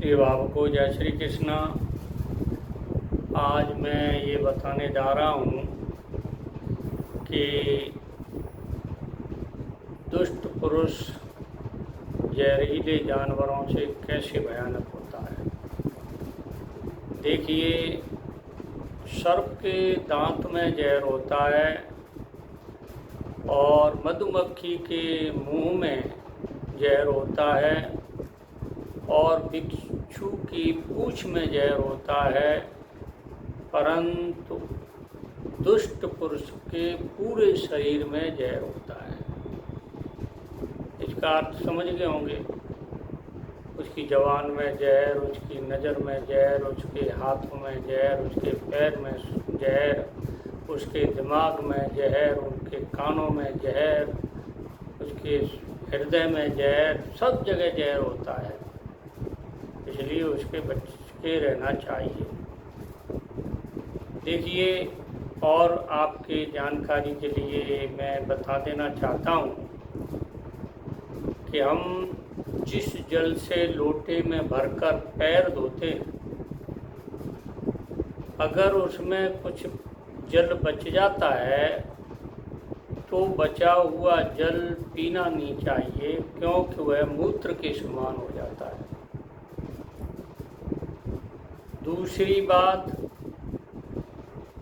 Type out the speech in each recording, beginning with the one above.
प्रिय भावकों, जय श्री कृष्णा। आज मैं ये बताने जा रहा हूँ कि दुष्ट पुरुष जहरीले जानवरों से कैसे भयानक होता है। देखिए, सर्प के दांत में जहर होता है और मधुमक्खी के मुंह में जहर होता है और बिच्छू की पूंछ में जहर होता है, परंतु दुष्ट पुरुष के पूरे शरीर में जहर होता है। इसका अर्थ समझ गए होंगे। उसकी जबान में जहर, उसकी नज़र में जहर, उसके हाथों में जहर, उसके पैर में जहर, उसके दिमाग में जहर, उनके कानों में जहर, उसके हृदय में जहर, सब जगह जहर होता है। इसलिए उसके बच के रहना चाहिए। देखिए, और आपके जानकारी के लिए मैं बता देना चाहता हूँ कि हम जिस जल से लोटे में भरकर पैर धोते हैं, अगर उसमें कुछ जल बच जाता है तो बचा हुआ जल पीना नहीं चाहिए, क्योंकि वह मूत्र के समान हो जाता है। दूसरी बात,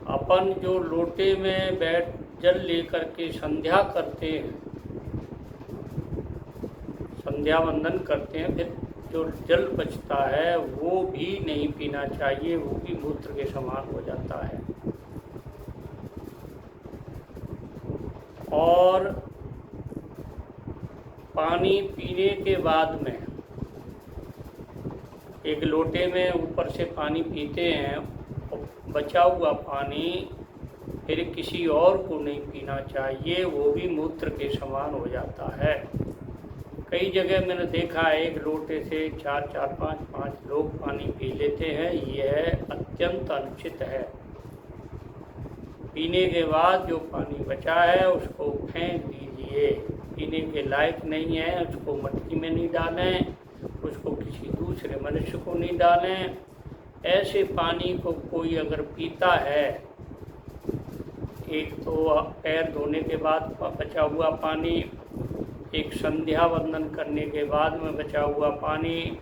अपन जो लोटे में बैठ जल लेकर के संध्या करते हैं, संध्या वंदन करते हैं, फिर जो जल बचता है वो भी नहीं पीना चाहिए, वो भी मूत्र के समान हो जाता है। और पानी पीने के बाद में एक लोटे में ऊपर से पानी पीते हैं, बचा हुआ पानी फिर किसी और को नहीं पीना चाहिए, वो भी मूत्र के समान हो जाता है। कई जगह मैंने देखा है, एक लोटे से 4-4, 5-5 लोग पानी पी लेते हैं। यह अत्यंत अनुचित है। पीने के बाद जो पानी बचा है उसको फेंक दीजिए। पीने के लायक नहीं है, उसको मटकी में नहीं डालें, उसको किसी दूसरे मनुष्य को नहीं डालें। ऐसे पानी को कोई अगर पीता है, एक तो पैर धोने के बाद बचा हुआ पानी, एक संध्या वंदन करने के बाद में बचा हुआ पानी,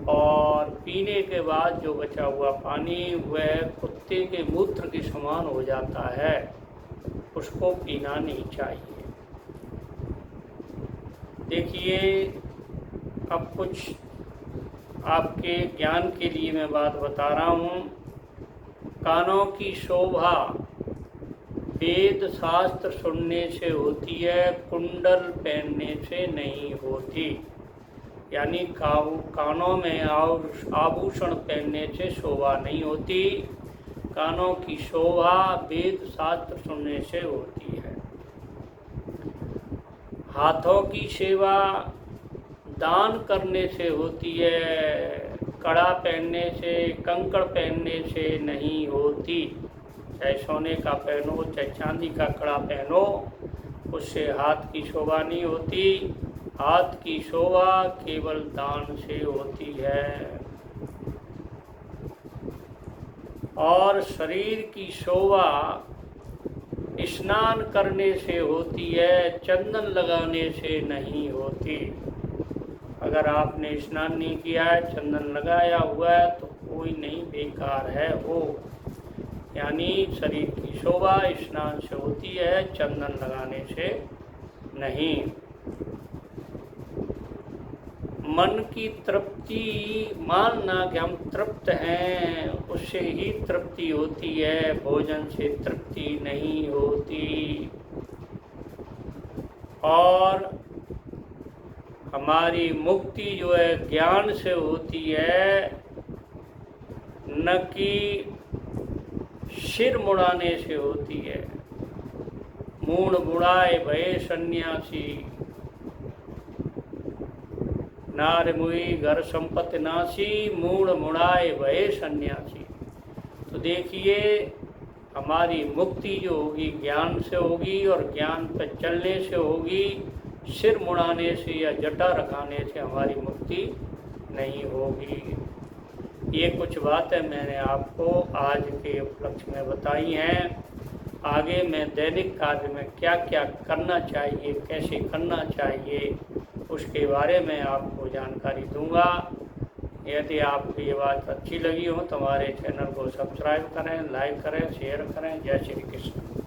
और पीने के बाद जो बचा हुआ पानी वह कुत्ते के मूत्र के समान हो जाता है, उसको पीना नहीं चाहिए। देखिए, अब कुछ आपके ज्ञान के लिए मैं बात बता रहा हूँ। कानों की शोभा वेद शास्त्र सुनने से होती है, कुंडल पहनने से नहीं होती। यानी कानों में आभूषण पहनने से शोभा नहीं होती। कानों की शोभा वेद शास्त्र सुनने से होती है। हाथों की सेवा दान करने से होती है, कड़ा पहनने से, कंकड़ पहनने से नहीं होती। चाहे सोने का पहनो, चाहे चांदी का कड़ा पहनो, उससे हाथ की शोभा नहीं होती। हाथ की शोभा केवल दान से होती है। और शरीर की शोभा स्नान करने से होती है, चंदन लगाने से नहीं होती। अगर आपने स्नान नहीं किया है, चंदन लगाया हुआ है, तो कोई नहीं, बेकार है वो। यानी शरीर की शोभा स्नान से होती है, चंदन लगाने से नहीं। मन की तृप्ति, मानना कि हम तृप्त हैं, उससे ही तृप्ति होती है, भोजन से तृप्ति नहीं होती। और हमारी मुक्ति जो है ज्ञान से होती है, न कि सिर मुड़ाने से होती है। मूढ़ मुड़ाए भये सन्यासी, नार मुई घर संपत्ति नासी, मूढ़ मुड़ाए भये सन्यासी। तो देखिए, हमारी मुक्ति जो होगी ज्ञान से होगी, और ज्ञान पर चलने से होगी। सिर मुड़ाने से या जटा रखाने से हमारी मुक्ति नहीं होगी। ये कुछ बातें मैंने आपको आज के उपलक्ष्य में बताई हैं। आगे मैं दैनिक कार्य में क्या क्या करना चाहिए, कैसे करना चाहिए, उसके बारे में आपको जानकारी दूंगा। यदि आपको ये बात अच्छी लगी हो तो हमारे चैनल को सब्सक्राइब करें, लाइक करें, शेयर करें। जय श्री कृष्ण।